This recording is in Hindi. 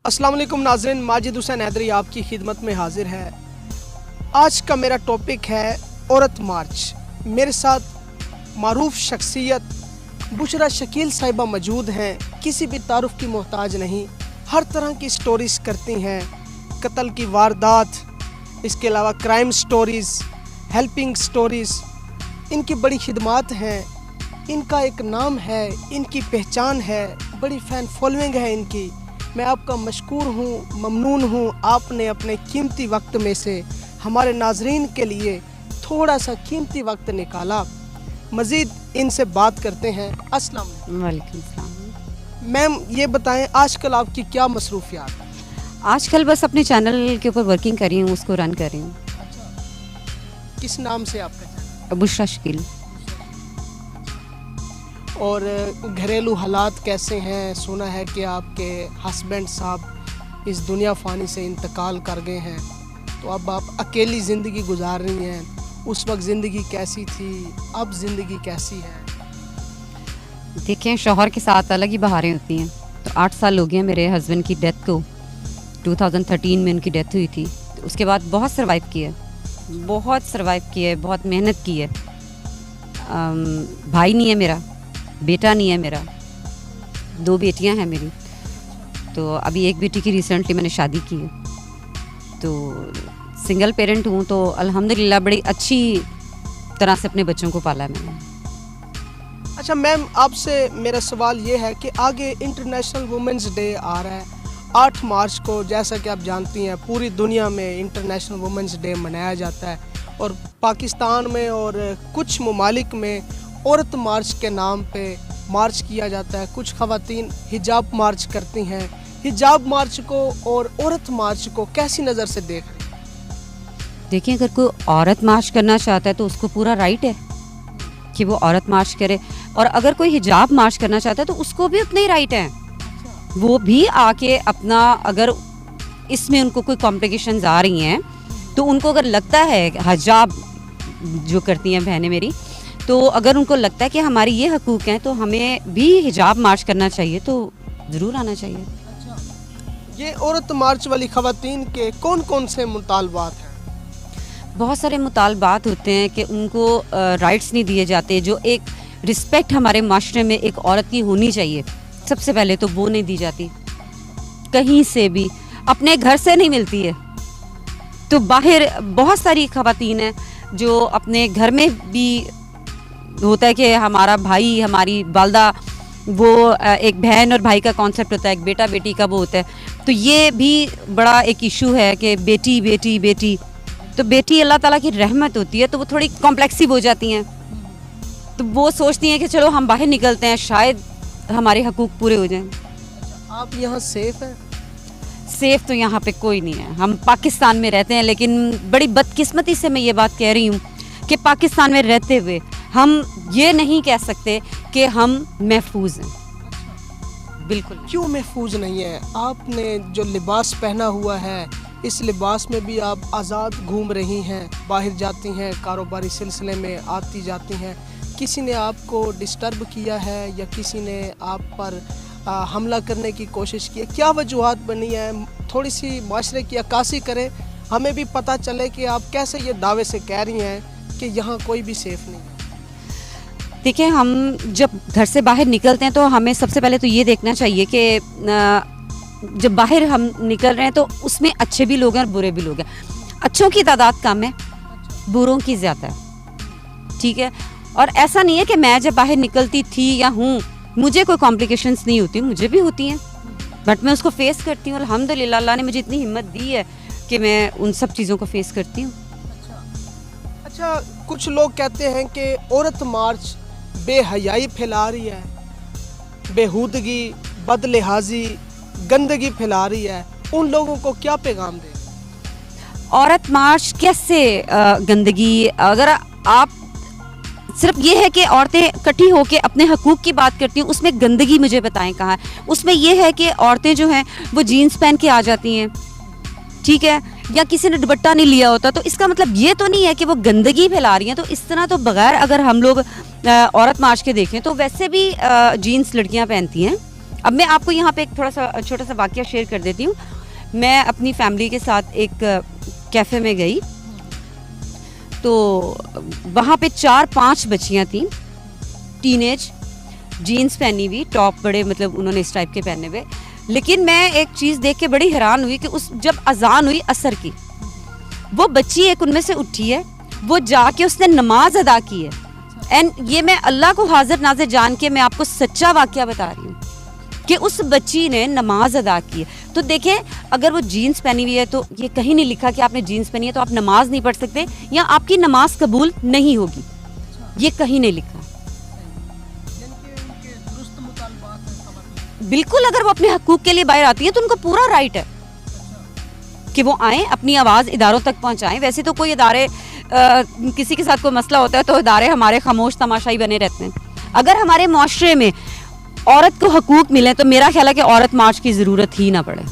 अस्सलाम वालेकुम नाज़रीन, माजिद हुसैन हैदरी आपकी खिदमत में हाजिर है। आज का मेरा टॉपिक है औरत मार्च। मेरे साथ मारूफ शख्सियत बुशरा शकील साहिबा मौजूद हैं। किसी भी तारुफ की मोहताज नहीं, हर तरह की स्टोरीज़ करती हैं, कत्ल की वारदात, इसके अलावा क्राइम स्टोरीज़, हेल्पिंग स्टोरीज़। इनकी बड़ी खिदमात हैं, इनका एक नाम है, इनकी पहचान है, बड़ी फ़ैन फॉलोइंग है इनकी। मैं आपका मशकूर हूँ, ममनून हूँ, आपने अपने कीमती वक्त में से हमारे नाजरीन के लिए थोड़ा सा कीमती वक्त निकाला। मज़ीद इनसे बात करते हैं। अस्सलाम वालेकुम सलाम। मैम, ये बताएं आजकल आपकी क्या मसरूफियात है? आजकल बस अपने चैनल के ऊपर वर्किंग कर रही हूँ, उसको रन कर रही हूँ। किस नाम से आपका चैनल? बुशरा शकील। और घरेलू हालात कैसे हैं? सुना है कि आपके हस्बैंड साहब इस दुनिया फ़ानी से इंतकाल कर गए हैं, तो अब आप अकेली ज़िंदगी गुजार रही हैं। उस वक्त ज़िंदगी कैसी थी, अब ज़िंदगी कैसी है? देखें, शौहर के साथ अलग ही बहारें होती हैं। तो 8 साल हो गए मेरे हस्बैंड की डेथ को। 2013 में उनकी डेथ हुई थी। तो उसके बाद बहुत सर्वाइव किया है, बहुत मेहनत की है। भाई नहीं है मेरा, बेटा नहीं है मेरा, 2 बेटियां हैं मेरी। तो अभी एक बेटी की रिसेंटली मैंने शादी की है। तो सिंगल पेरेंट हूँ, तो अल्हम्दुलिल्लाह बड़ी अच्छी तरह से अपने बच्चों को पाला है मैंने। अच्छा मैम, आपसे मेरा सवाल ये है कि आगे इंटरनेशनल वुमेंस डे आ रहा है 8 मार्च को। जैसा कि आप जानती हैं, पूरी दुनिया में इंटरनेशनल वुमेंस डे मनाया जाता है, और पाकिस्तान में और कुछ ममालिक में औरत मार्च के नाम पे मार्च किया जाता है। कुछ ख़वातीन हिजाब मार्च करती हैं। हिजाब मार्च को और औरत मार्च को कैसी नज़र से देख रही हैं? देखिए, अगर कोई औरत मार्च करना चाहता है तो उसको पूरा राइट है कि वो औरत मार्च करे, और अगर कोई हिजाब मार्च करना चाहता है तो उसको भी उतना ही राइट है। वो भी आके अपना, अगर इसमें उनको कोई कॉम्प्लिकेशंस आ रही हैं, तो उनको अगर लगता है हिजाब जो करती हैं बहनें मेरी, तो अगर उनको लगता है कि हमारी ये हकूक़ हैं, तो हमें भी हिजाब मार्च करना चाहिए, तो ज़रूर आना चाहिए। ये औरत मार्च वाली ख़वातीन के कौन कौन से मुतालबात हैं? बहुत सारे मुतालबात होते हैं कि उनको राइट्स नहीं दिए जाते। जो एक रिस्पेक्ट हमारे माशरे में एक औरत की होनी चाहिए, सबसे पहले तो वो नहीं दी जाती, कहीं से भी। अपने घर से नहीं मिलती है, तो बाहर बहुत सारी ख़वातीन हैं जो अपने घर में भी होता है कि हमारा भाई, हमारी वालदा, वो एक बहन और भाई का कॉन्सेप्ट होता है, एक बेटा बेटी का वो होता है। तो ये भी बड़ा एक इशू है कि बेटी बेटी बेटी, तो बेटी अल्लाह ताला की रहमत होती है, तो वो थोड़ी कॉम्प्लेक्सिव हो जाती हैं। तो वो सोचती हैं कि चलो हम बाहर निकलते हैं, शायद हमारे हकूक़ पूरे हो जाएं। आप यहाँ सेफ हैं? सेफ तो यहाँ पे कोई नहीं है। हम पाकिस्तान में रहते हैं, लेकिन बड़ी बदकिस्मती से मैं ये बात कह रही हूँ कि पाकिस्तान में रहते हुए हम ये नहीं कह सकते कि हम महफूज हैं। बिल्कुल। क्यों महफूज नहीं है? आपने जो लिबास पहना हुआ है, इस लिबास में भी आप आज़ाद घूम रही हैं, बाहर जाती हैं, कारोबारी सिलसिले में आती जाती हैं। किसी ने आपको डिस्टर्ब किया है या किसी ने आप पर हमला करने की कोशिश की है? क्या वजूहात बनी है? थोड़ी सी माशरे की अक्कासी करें, हमें भी पता चले कि आप कैसे ये दावे से कह रही हैं कि यहाँ कोई भी सेफ़ नहीं है। देखिए, हम जब घर से बाहर निकलते हैं तो हमें सबसे पहले तो ये देखना चाहिए कि जब बाहर हम निकल रहे हैं तो उसमें अच्छे भी लोग हैं और बुरे भी लोग हैं। अच्छों की तादाद कम है, बुरों की ज़्यादा है, ठीक है। और ऐसा नहीं है कि मैं जब बाहर निकलती थी या हूँ मुझे कोई कॉम्प्लिकेशंस नहीं होती, मुझे भी होती हैं, बट मैं उसको फेस करती हूँ। अल्हम्दुलिल्लाह, अल्लाह ने मुझे इतनी हिम्मत दी है कि मैं उन सब चीज़ों को फेस करती हूँ। अच्छा, कुछ लोग कहते हैं कि औरत मार्च बेहयाई फैला रही है, बेहूदगी, बदलिहाजी, गंदगी फैला रही है। उन लोगों को क्या पैगाम दें? औरत मार्च कैसे गंदगी? अगर आप सिर्फ ये है कि औरतें इकट्ठी होकर अपने हकूक़ की बात करती हैं, उसमें गंदगी मुझे बताएं कहाँ है? उसमें ये है कि औरतें जो हैं वो जीन्स पहन के आ जाती हैं, ठीक है, या किसी ने दुपट्टा नहीं लिया होता, तो इसका मतलब ये तो नहीं है कि वो गंदगी फैला रही हैं। तो इस तरह तो बगैर अगर हम लोग औरत मार्च के देखें तो वैसे भी जीन्स लड़कियां पहनती हैं, अब मैं आपको यहाँ पे एक थोड़ा सा छोटा सा वाकया शेयर कर देती हूँ। मैं अपनी फैमिली के साथ एक कैफ़े में गई, तो वहाँ पे 4-5 बच्चियाँ थीं, टीनेज, जीन्स पहनी हुई, टॉप बड़े मतलब उन्होंने इस टाइप के पहने हुए। लेकिन मैं एक चीज़ देख के बड़ी हैरान हुई कि उस जब अजान हुई असर की, वो बच्ची एक उनमें से उठी है, वो जाके उसने नमाज अदा की है। एंड ये मैं अल्लाह को हाजिर नाजिर जान के मैं आपको सच्चा वाकया बता रही हूँ कि उस बच्ची ने नमाज अदा की है। तो देखें, अगर वो जीन्स पहनी हुई है तो ये कहीं नहीं लिखा कि आपने जीन्स पहनी है तो आप नमाज नहीं पढ़ सकते या आपकी नमाज कबूल नहीं होगी, ये कहीं नहीं लिखा। बिल्कुल, अगर वो अपने हकूक के लिए बाहर आती है तो उनको पूरा राइट है कि वो आए, अपनी आवाज़ इदारों तक पहुंचाएं। वैसे तो कोई इदारे किसी के साथ कोई मसला होता है तो इदारे हमारे खामोश तमाशाई बने रहते हैं। अगर हमारे मुआशरे में औरत को हकूक मिले तो मेरा ख्याल है कि औरत मार्च की ज़रूरत ही ना पड़े।